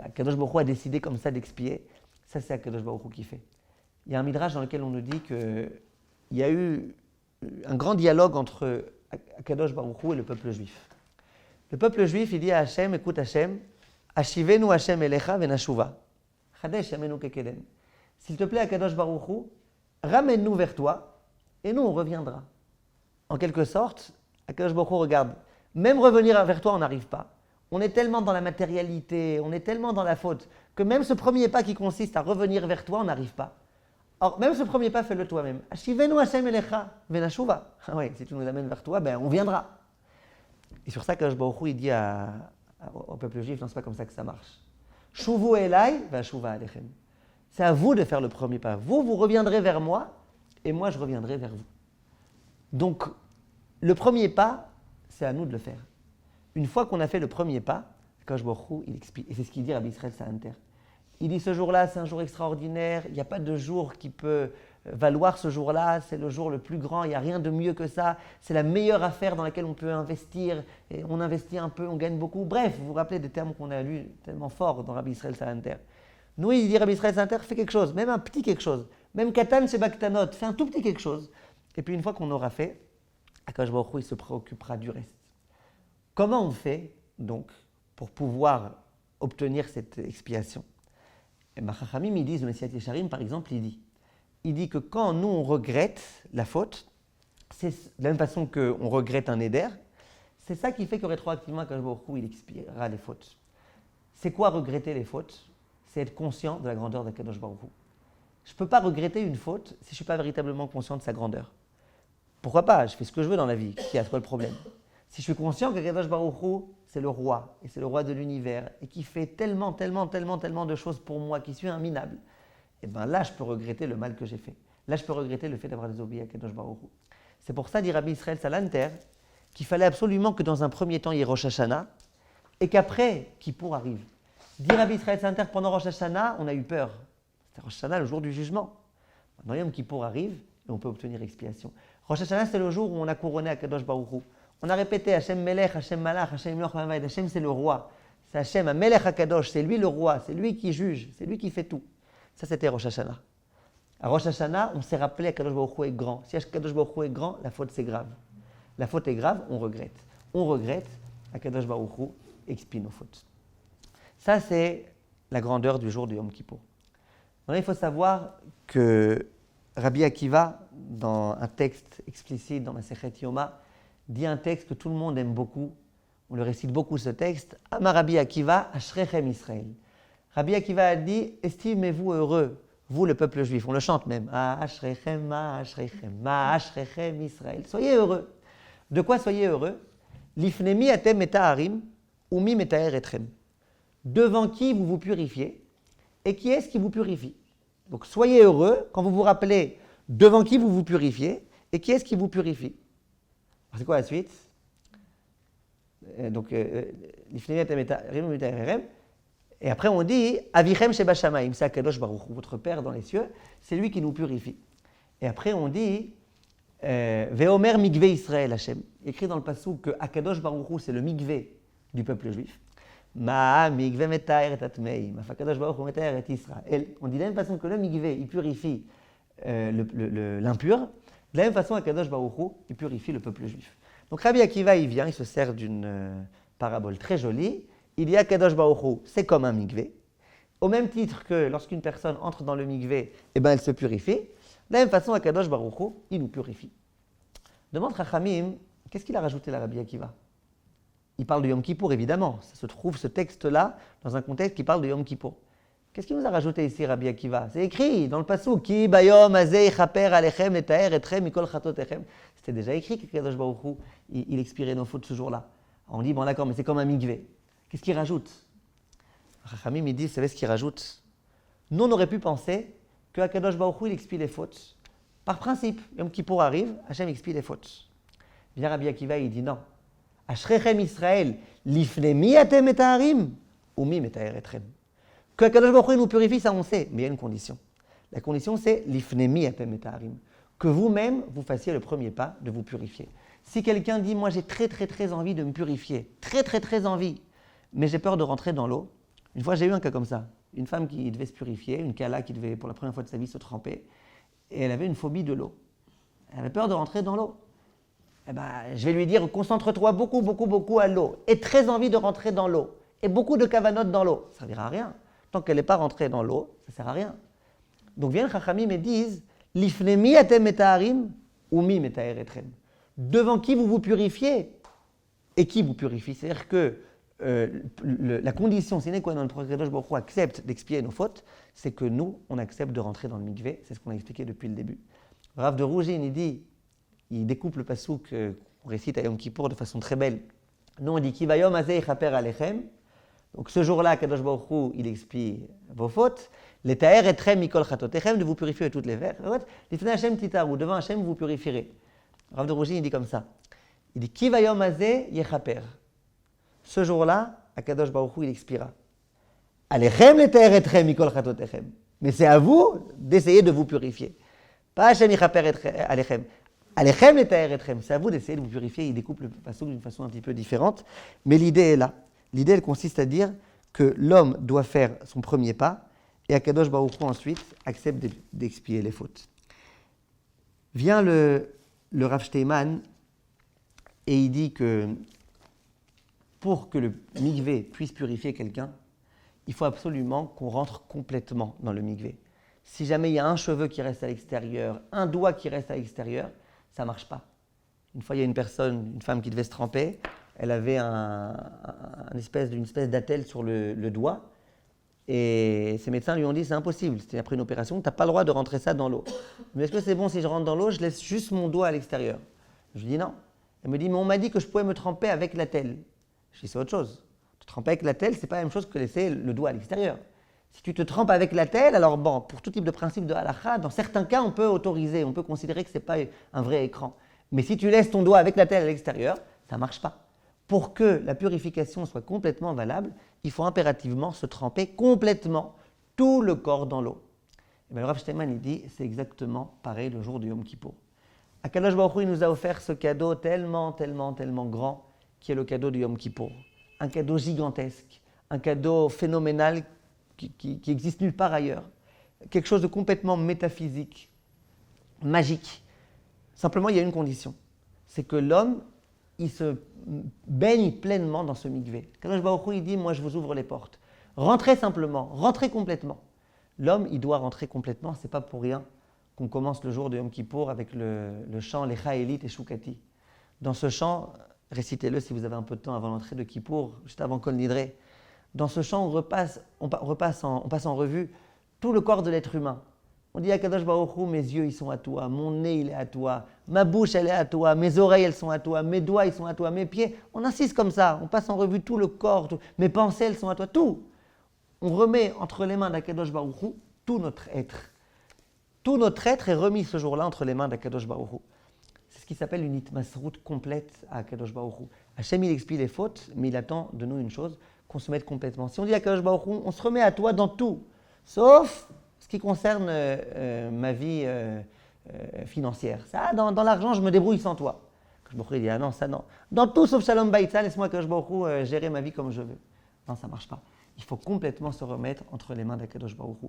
Akadosh Baruch Hu a décidé comme ça d'expier. Ça, c'est Akadosh Baruch Hu qui fait. Il y a un midrash dans lequel on nous dit qu'il y a eu un grand dialogue entre Akadosh Baruch Hu et le peuple juif. Le peuple juif, il dit à Hachem, écoute Hachem, Ashivenu Hachem elecha venashuva. Chadesh yamenu kekedem. S'il te plaît, Akadosh Baruch Hu, ramène-nous vers toi et nous, on reviendra. En quelque sorte, Akadosh Baruch Hu regarde, même revenir vers toi, on n'arrive pas. On est tellement dans la matérialité, on est tellement dans la faute, que même ce premier pas qui consiste à revenir vers toi, on n'arrive pas. Or, même ce premier pas, fais-le toi-même. Ashivenu Hachem elecha venashuva. Oui, si tu nous amènes vers toi, ben on viendra. Et sur ça, Akadosh Baruch Hu, il dit au peuple juif, non, c'est pas comme ça que ça marche. Shuvu elai vashuva alechem. C'est à vous de faire le premier pas. Vous reviendrez vers moi, et moi, je reviendrai vers vous. Donc, le premier pas, c'est à nous de le faire. Une fois qu'on a fait le premier pas, Akadosh Baruch Hu, il explique, et c'est ce qu'il dit à Rabbi Israël Salanter. Il dit, ce jour-là, c'est un jour extraordinaire, il n'y a pas de jour qui peut valoir ce jour-là, c'est le jour le plus grand, il n'y a rien de mieux que ça, c'est la meilleure affaire dans laquelle on peut investir, et on investit un peu, on gagne beaucoup. Bref, vous vous rappelez des termes qu'on a lus tellement forts dans Rabbi Israël Salanter. Nous, il dit Rabbi Israël Salanter, fais quelque chose, même un petit quelque chose, même Katan chez Baktanot, fais un tout petit quelque chose. Et puis une fois qu'on aura fait, Akadosh Baruch Hu, il se préoccupera du reste. Comment on fait, donc, pour pouvoir obtenir cette expiation? Et bien, Chachamim, ils disent, le Messiat Yesharim, par exemple, il dit que quand nous, on regrette la faute, c'est de la même façon qu'on regrette un éder, c'est ça qui fait que rétroactivement, Akadosh Baruch Hu, il expiera les fautes. C'est quoi regretter les fautes? C'est être conscient de la grandeur d'Akadosh Baruch Hu. Je ne peux pas regretter une faute si je ne suis pas véritablement conscient de sa grandeur. Pourquoi pas? Je fais ce que je veux dans la vie. Qui a quoi le problème? Si je suis conscient qu'Akadosh Baruch Hu, c'est le roi, et c'est le roi de l'univers, et qui fait tellement de choses pour moi, qui suis un minable, et bien là, je peux regretter le mal que j'ai fait. Là, je peux regretter le fait d'avoir désobéi à Akadosh Baruch Hu. C'est pour ça, dit Rabbi Israël Salanter, qu'il fallait absolument que dans un premier temps, il y ait Rosh Hashanah, et qu'après, Kippour arrive. Dit Rabbi Israël Salanter, pendant Rosh Hashanah, on a eu peur. C'était Rosh Hashanah, le jour du jugement. Maintenant, Yom Kippour arrive, et on peut obtenir expiation. Rosh Hashanah, c'est le jour où on a couronné Akadosh Baruch Hu. On a répété Hachem Melech, Hachem Malach, Hachem Loch Mavaïd. Hachem, c'est le roi. C'est Hachem, Melech HaKadosh, c'est lui le roi, c'est lui qui juge, c'est lui qui fait tout. Ça, c'était Rosh Hashanah. À Rosh Hashanah, on s'est rappelé qu'Akadosh Baruch Hu est grand. Si Akadosh Baruch Hu est grand, la faute, c'est grave. La faute est grave, on regrette. On regrette, Akadosh Baruch Hu expie nos fautes. Ça, c'est la grandeur du jour de Yom Kippour. Maintenant, il faut savoir que Rabbi Akiva, dans un texte explicite dans Masechet Yoma, dit un texte que tout le monde aime beaucoup. On le récite beaucoup ce texte. Amar Rabbi Akiva, Ashrechem Israël. Rabbi Akiva a dit, estimez-vous heureux, vous le peuple juif. On le chante même. Ashrechem, Ashrechem Israël. Soyez heureux. De quoi soyez heureux? Lifnemi atem metaharim, umi metaher etrem. Devant qui vous vous purifiez et qui est-ce qui vous purifie? Donc soyez heureux quand vous vous rappelez devant qui vous vous purifiez et qui est-ce qui vous purifie. C'est quoi la suite? Donc, Et après, on dit Avichem Sheba Shamayim, c'est Akadosh Baruch Hu, votre Père dans les cieux, c'est lui qui nous purifie. Et après, on dit Veomer Mikve Israël Hashem. Écrit dans le passou que Akadosh Baruch Hu, c'est le Mikve du peuple juif. Ma Mikve Metaer et Atmeim, Akadosh Baruch Hu Metaer et Israël. On dit de la même façon que le Mikve, il purifie l'impur, de la même façon, Akadosh Baruch Hu, il purifie le peuple juif. Donc Rabbi Akiva, il vient, il se sert d'une parabole très jolie. Il dit Akadosh Baruch Hu, c'est comme un mikvé. Au même titre que lorsqu'une personne entre dans le mikvé, eh ben, elle se purifie. De la même façon, Akadosh Baruch Hu, il nous purifie. Demande Chachamim, qu'est-ce qu'il a rajouté là, Rabbi Akiva? Il parle de Yom Kippour, évidemment. Ça se trouve, ce texte-là, dans un contexte qui parle de Yom Kippour. Qu'est-ce qu'il nous a rajouté ici, Rabbi Akiva? C'est écrit dans le passouk, Ki bayom azeh chaper alechem letaer etrem mikol chatotechem. C'était déjà écrit qu'Akadosh Baruch Hu, il expirait nos fautes ce jour-là. On dit, bon d'accord, mais c'est comme un mikvé. Qu'est-ce qu'il rajoute? Chachamim, il dit, vous savez ce qu'il rajoute? Nous, on aurait pu penser que Akadosh Baruch Hu, il expie les fautes. Par principe, Yom Kippour arrive, Hachem expie les fautes. Bien Rabbi Akiva, il dit non. Ashrechem Israël, lifne mi atem et harim, ou mi metaer etrem. Que Akadosh Baruch Hu nous purifie, ça on sait, mais il y a une condition. La condition, c'est lifne mi atem et harim. Que vous-même, vous fassiez le premier pas de vous purifier. Si quelqu'un dit, moi j'ai très envie de me purifier, très envie, mais j'ai peur de rentrer dans l'eau. Une fois, j'ai eu un cas comme ça. Une femme qui devait se purifier, une kala qui devait pour la première fois de sa vie se tremper, et elle avait une phobie de l'eau. Elle avait peur de rentrer dans l'eau. Eh ben, je vais lui dire, concentre-toi beaucoup à l'eau, et très envie de rentrer dans l'eau, et beaucoup de kavanotes dans l'eau. Ça ne servira à rien. Tant qu'elle n'est pas rentrée dans l'eau, ça ne sert à rien. Donc viennent Chachamim et disent, Lifne mi atem et harim, ou mi metaer etrem. Devant qui vous vous purifiez, et qui vous purifie. C'est-à-dire que la condition sine qua non pour que Akadosh Baruch Hu accepte d'expier nos fautes, c'est que nous, on accepte de rentrer dans le mikvé. C'est ce qu'on a expliqué depuis le début. Rav de Rougine, il découpe le passouk qu'on récite à Yom Kippour de façon très belle. Nous, on dit Ki vayom azeh chaper alechem. Donc ce jour-là, Akadosh Baruch Hu, il expie vos fautes. Les taer etrem mikol chatotechem, de vous purifier de toutes les verres. Lifnei Hashem titaru, devant Hashem, vous purifierez. Rav de Rougine, il dit comme ça. Il dit Ki vayom azeh yechaper. Ce jour-là, Akadosh Baruch Hu, il expira. Alechem letaer etrem mikol chatotechem. Mais c'est à vous d'essayer de vous purifier. Pas Hashem yechaper alechem. Alechem letaer etrem. C'est à vous d'essayer de vous purifier. Il découpe le passouk d'une façon un petit peu différente. Mais l'idée est là. L'idée, elle consiste à dire que l'homme doit faire son premier pas et Akadosh Baruch Hu ensuite accepte d'expier les fautes. Vient le Rav Steinman et il dit que pour que le mikvé puisse purifier quelqu'un, il faut absolument qu'on rentre complètement dans le mikvé. Si jamais il y a un cheveu qui reste à l'extérieur, un doigt qui reste à l'extérieur, ça ne marche pas. Une fois, il y a une femme qui devait se tremper, elle avait une espèce d'attelle sur le doigt, et ses médecins lui ont dit c'est impossible, c'était après une opération, tu n'as pas le droit de rentrer ça dans l'eau. Mais est-ce que c'est bon si je rentre dans l'eau, je laisse juste mon doigt à l'extérieur? Je lui dis non. Elle me dit mais on m'a dit que je pouvais me tremper avec l'attelle. Je dis c'est autre chose. Te tremper avec l'attelle, c'est pas la même chose que laisser le doigt à l'extérieur. Si tu te trempes avec l'attelle, alors bon, pour tout type de principe de halakha, dans certains cas, on peut autoriser, on peut considérer que ce n'est pas un vrai écran. Mais si tu laisses ton doigt avec l'attelle à l'extérieur, ça ne marche pas. Pour que la purification soit complètement valable, il faut impérativement se tremper complètement tout le corps dans l'eau. Et bien, le Rav Steinman, il dit, c'est exactement pareil le jour du Yom Kippour. Akadosh Baruch Hu, il nous a offert ce cadeau tellement grand, qui est le cadeau du Yom Kippour. Un cadeau gigantesque, un cadeau phénoménal qui existe nulle part ailleurs. Quelque chose de complètement métaphysique, magique. Simplement, il y a une condition. C'est que l'homme, il se baigne pleinement dans ce mikvé. Akadosh Baruch Hu, il dit, moi je vous ouvre les portes. Rentrez simplement, rentrez complètement. L'homme, il doit rentrer complètement, c'est pas pour rien qu'on commence le jour de Yom Kippour avec le chant Lecha Elit et Shukati. Dans ce chant, récitez-le si vous avez un peu de temps avant l'entrée de Kippour, juste avant Kol Nidre. Dans ce chant, on passe en revue tout le corps de l'être humain. On dit à Kadosh Baruch Hu, mes yeux ils sont à toi, mon nez il est à toi, ma bouche elle est à toi, mes oreilles elles sont à toi, mes doigts ils sont à toi, mes pieds. On insiste comme ça, on passe en revue tout le corps, mes pensées elles sont à toi, tout. On remet entre les mains d'Akadosh Baruch Hu tout notre être. Tout notre être est remis ce jour-là entre les mains d'Akadosh Baruch Hu. C'est ce qui s'appelle une itmasrout complète à Akadosh Baruch Hu. Hachem il expie les fautes, mais il attend de nous une chose, qu'on se mette complètement. Si on dit à Kadosh Baruch Hu, on se remet à toi dans tout, sauf ce qui concerne ma vie financière. Ça, dans l'argent, je me débrouille sans toi. Kadosh Baruch Hu dit, ah non, ça non. Dans tout sauf Shalom Baïtza, laisse-moi Kadosh Baruch Hu gérer ma vie comme je veux. Non, ça ne marche pas. Il faut complètement se remettre entre les mains d'Akadosh Baruch Hu.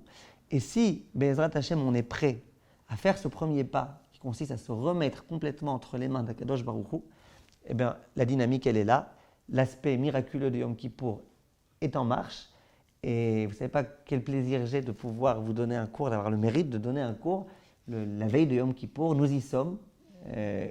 Et si, Be'ezrat Hashem, on est prêt à faire ce premier pas, qui consiste à se remettre complètement entre les mains d'Akadosh Baruch Hu, eh bien, la dynamique, elle est là. L'aspect miraculeux de Yom Kippour est en marche. Et vous ne savez pas quel plaisir j'ai de pouvoir vous donner un cours, d'avoir le mérite de donner un cours la veille de Yom Kippour. Nous y sommes.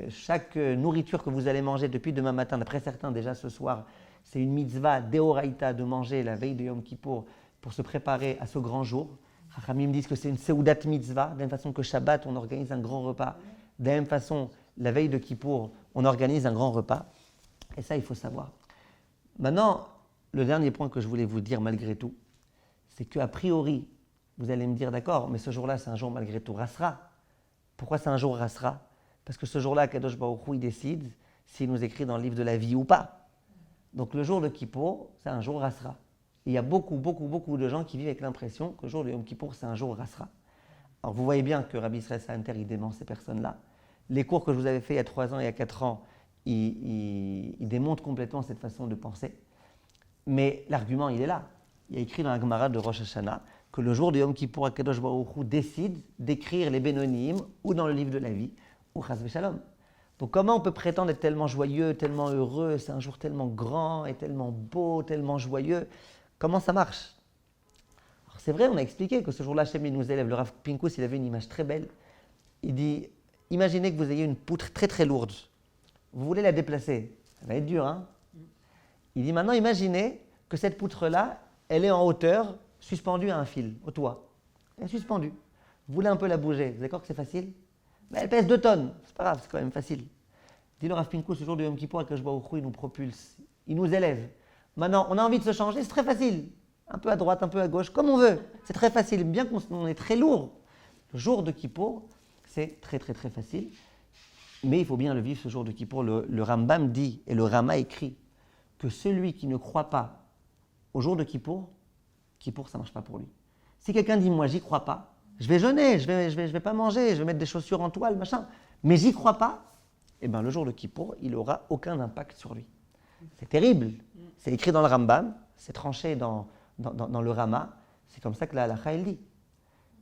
Chaque nourriture que vous allez manger depuis demain matin, d'après certains déjà ce soir, c'est une mitzvah d'Eoraïta de manger la veille de Yom Kippour pour se préparer à ce grand jour. Chachamim disent que c'est une Seudat mitzvah, de la même façon que Shabbat, on organise un grand repas. De la même façon, la veille de Kippour, on organise un grand repas. Et ça, il faut savoir. Maintenant, le dernier point que je voulais vous dire malgré tout, c'est qu'a priori, vous allez me dire, d'accord, mais ce jour-là, c'est un jour malgré tout Rasra. Pourquoi c'est un jour Rasra? Parce que ce jour-là, Kadosh Baruch Hu, il décide s'il nous écrit dans le livre de la vie ou pas. Donc le jour de Kippour, c'est un jour Rasra. Il y a beaucoup de gens qui vivent avec l'impression que le jour de Yom Kippour, c'est un jour Rasra. Alors vous voyez bien que Rabbi Israël Salanter, il dément ces personnes-là. Les cours que je vous avais fait il y a 3 ans et il y a 4 ans, ils démontrent complètement cette façon de penser. Mais l'argument, il est là. Il y a écrit dans la Gemara de Rosh Hashanah que le jour de Yom Kippour, Akadosh Baruch Hu décide d'écrire les Bénonim ou dans le livre de la vie, ou Chas v'Shalom. Donc comment on peut prétendre être tellement joyeux, tellement heureux, c'est un jour tellement grand et tellement beau, tellement joyeux? Comment ça marche? Alors c'est vrai, on a expliqué que ce jour-là, Hachem nous élève. Le Rav Pinkus, il avait une image très belle. Il dit, imaginez que vous ayez une poutre très très lourde. Vous voulez la déplacer. Ça va être dur, hein? Il dit, maintenant imaginez que cette poutre-là, elle est en hauteur, suspendue à un fil, au toit. Elle est suspendue. Vous voulez un peu la bouger. Vous êtes d'accord que c'est facile? Mais elle pèse 2 tonnes. C'est pas grave, c'est quand même facile. Dit le Rav Pinkus, ce jour de Yom Kippour, Akadosh Baruch Hu, il nous propulse. Il nous élève. Maintenant, on a envie de se changer, c'est très facile. Un peu à droite, un peu à gauche, comme on veut. C'est très facile, bien qu'on est très lourd. Le jour de Kippour, c'est très facile. Mais il faut bien le vivre ce jour de Kippour. Le Rambam dit, et le Rama écrit, que celui qui ne croit pas au jour de Kippour, Kippour, ça ne marche pas pour lui. Si quelqu'un dit, moi, j'y crois pas, je vais jeûner, je vais pas manger, je vais mettre des chaussures en toile, machin, mais j'y crois pas, eh bien, le jour de Kippour, il n'aura aucun impact sur lui. C'est terrible. C'est écrit dans le Rambam, c'est tranché dans le Rama. C'est comme ça que la halakha, elle dit.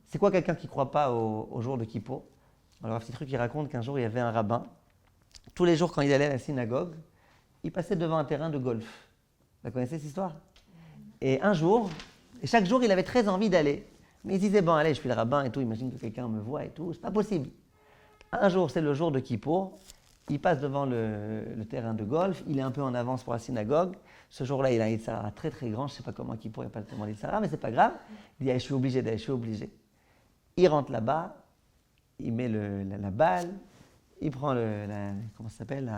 C'est quoi quelqu'un qui ne croit pas au jour de Kippour? Alors, un petit truc, il raconte qu'un jour, il y avait un rabbin. Tous les jours, quand il allait à la synagogue, il passait devant un terrain de golf. Vous connaissez cette histoire? Et un jour, et chaque jour, il avait très envie d'aller. Mais il se disait, bon, allez, je suis le rabbin et tout, imagine que quelqu'un me voit et tout. C'est pas possible. Un jour, c'est le jour de Kippour. Il passe devant le terrain de golf, il est un peu en avance pour la synagogue. Ce jour-là, il a un Yitzhara très grand, je ne sais pas comment Kippour, il n'y a pas tellement d'Yitzhara, mais ce n'est pas grave. Il dit, ah, je suis obligé d'aller, je suis obligé. Il rentre là-bas, il met la balle, il prend comment ça s'appelle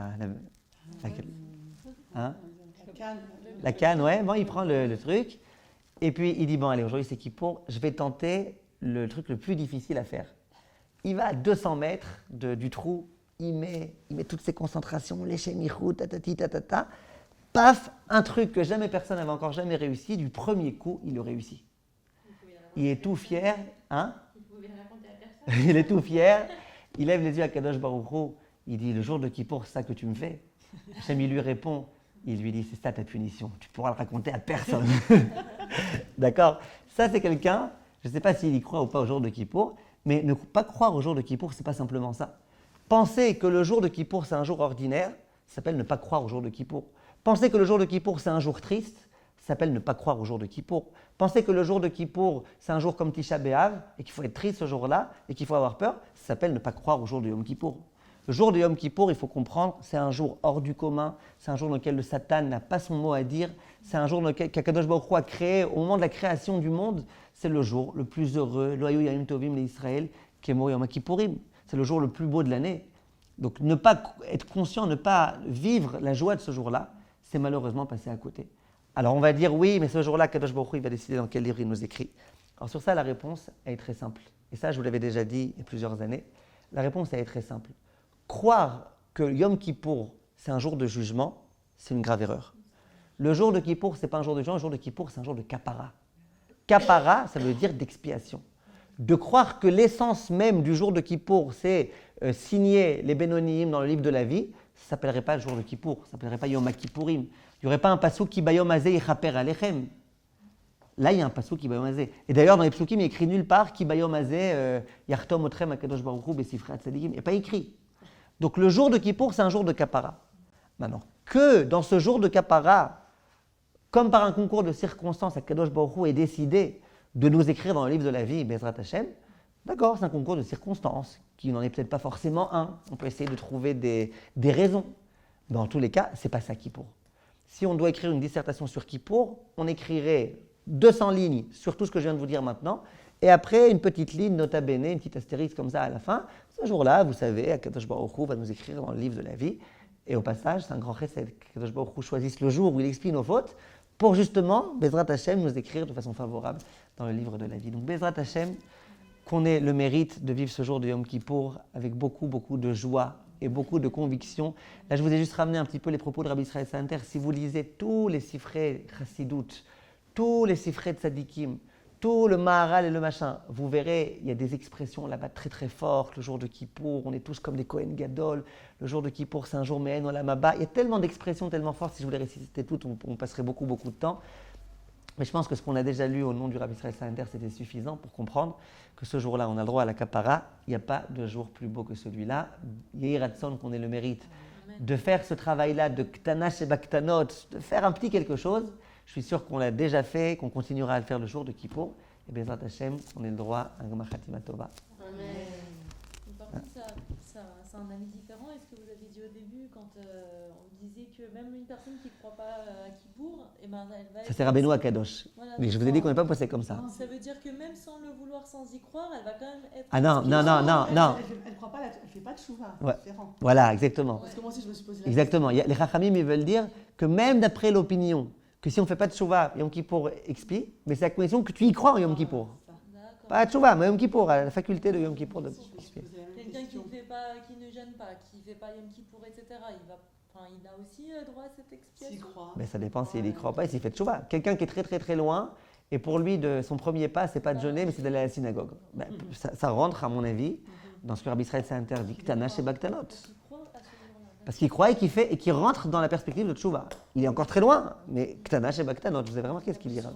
la canne, ouais, bon, il prend le truc, et puis il dit, bon, allez, aujourd'hui c'est Kippour, je vais tenter le truc le plus difficile à faire. Il va à 200 mètres du trou, il met toutes ses concentrations, les chemichou, tatati, tatata. Paf, un truc que jamais personne n'avait encore jamais réussi, du premier coup, il le réussit. Il est tout fier, hein? Il est tout fier, il lève les yeux à Kadosh Baruch Hu, il dit, le jour de Kippour, c'est ça que tu me fais? Hachem, il lui répond, il lui dit, c'est ça ta punition, tu pourras le raconter à personne. D'accord? Ça, c'est quelqu'un, je ne sais pas s'il y croit ou pas au jour de Kippour, mais ne pas croire au jour de Kippour, ce n'est pas simplement ça. Penser que le jour de Kippour, c'est un jour ordinaire, ça s'appelle ne pas croire au jour de Kippour. Penser que le jour de Kippour, c'est un jour triste, ça s'appelle ne pas croire au jour de Kippour. Penser que le jour de Kippour, c'est un jour comme Tisha B'Av, et qu'il faut être triste ce jour-là, et qu'il faut avoir peur, ça s'appelle ne pas croire au jour de Yom Kippour. Le jour de Yom Kippour, il faut comprendre, c'est un jour hors du commun, c'est un jour dans lequel le Satan n'a pas son mot à dire, c'est un jour dans lequel qu'Akadosh Baruch Hu a créé, au moment de la création du monde, c'est le jour le plus heureux, Lo hayu yamim tovim l'Israël, kemo Yom Kippourim. C'est le jour le plus beau de l'année. Donc ne pas être conscient, ne pas vivre la joie de ce jour-là, c'est malheureusement passer à côté. Alors on va dire oui, mais ce jour-là, Kadosh Baruch Hu, il va décider dans quel livre il nous écrit. Alors sur ça, la réponse, elle est très simple. Et ça, je vous l'avais déjà dit il y a plusieurs années. La réponse, elle est très simple. Croire que Yom Kippour, c'est un jour de jugement, c'est une grave erreur. Le jour de Kippour, ce n'est pas un jour de jeûne, le jour de Kippour, c'est un jour de kapara. Kapara, ça veut dire d'expiation. De croire que l'essence même du jour de Kippour, c'est signer les Bénoniim dans le livre de la vie, ça ne s'appellerait pas le jour de Kippour, ça ne s'appellerait pas Yom HaKippourim. Il n'y aurait pas un passouk qui bayom azé yichaper alechem. Là, il y a un passouk qui bayom azé. Et d'ailleurs, dans les psukim, il n'y a écrit nulle part qui bayom azé yartom otrem akadosh baruch hu besifrei hatzadikim. Il n'y a pas écrit. Donc le jour de Kippour, c'est un jour de kapara. Maintenant, que dans ce jour de kapara, comme par un concours de circonstances, Akadosh Baruch Hu ait décidé de nous écrire dans le livre de la vie, Bezrat Hashem, d'accord, c'est un concours de circonstances, qui n'en est peut-être pas forcément un. On peut essayer de trouver des raisons. Dans tous les cas, ce n'est pas ça Kippour. Si on doit écrire une dissertation sur Kippour, on écrirait 200 lignes sur tout ce que je viens de vous dire maintenant, et après une petite ligne, nota bene, une petite astérisque comme ça à la fin. Ce jour-là, vous savez, Akadosh Baruch Hu va nous écrire dans le livre de la vie. Et au passage, c'est un grand chesed qu'Akadosh Baruch Hu choisisse le jour où il explie nos fautes, pour justement, Bezrat Hashem, nous écrire de façon favorable dans le livre de la vie. Donc Bezrat Hashem, qu'on ait le mérite de vivre ce jour de Yom Kippour avec beaucoup, beaucoup de joie et beaucoup de conviction. Là, je vous ai juste ramené un petit peu les propos de Rabbi Israël Sainter. Si vous lisez tous les sifrei Chassidout, tous les sifrei Tzadikim, tout le Maharal et le machin, vous verrez, il y a des expressions là-bas très très fortes. Le jour de Kippour, on est tous comme des Kohen Gadol. Le jour de Kippour, c'est un jour Me'en Olam Haba. Il y a tellement d'expressions tellement fortes. Si je voulais réciter toutes, on passerait beaucoup beaucoup de temps. Mais je pense que ce qu'on a déjà lu au nom du Rabbi Israël Sainter, c'était suffisant pour comprendre que ce jour-là, on a le droit à la kapara. Il n'y a pas de jour plus beau que celui-là. Yehi Ratson, qu'on ait le mérite de faire ce travail-là de Ktanash et Baktanot, de faire un petit quelque chose. Je suis sûr qu'on l'a déjà fait, qu'on continuera à le faire le jour de Kippour. Et Bezrat Hashem, on ait le droit à un Gomar Khatima Tova. Amen. Par contre, c'est un avis différent. Est-ce que vous avez dit au début, quand on disait que même une personne qui ne croit pas à Kippour, eh ben, elle va être... Ça c'est Rabbeinu Akadosh. Voilà, Mais je vous ai dit qu'on n'est pas passé comme ça. Ça veut dire que même sans le vouloir, sans y croire, elle va quand même être... Ah non. Elle ne croit pas, elle fait pas de chouva, Ouais. c'est différent. Voilà, exactement. Parce que moi aussi, je me suis posé la Exactement. Les Chachamim, ils veulent dire que même d'après l'opinion, que si on ne fait pas de Tchouva, Yom Kippour expie, mais c'est à condition que tu y crois en Yom Kippour. D'accord. Pas à Tchouva, mais Yom Kippour, à la faculté de Yom Kippour de expier. Quelqu'un qui ne gêne pas, qui ne fait pas Yom Kippour, etc., il a aussi droit à cette expiation. S'il croit. Mais ça dépend s'il y croit pas et s'il fait Tchouva. Quelqu'un qui est très très très loin, et pour lui, son premier pas, c'est pas de jeûner, mais c'est d'aller à la synagogue. Ben, ça rentre, à mon avis, dans ce que Rabbi Israël s'est interdit, Ktanash et Baktanot. Qui croit à ce jour-là. Parce qu'il croit et qu'il fait et qu'il rentre dans la perspective de Tchouva. Il est encore très loin, mais Ktanash et Baktanot, vous avez remarqué ce qu'il dira.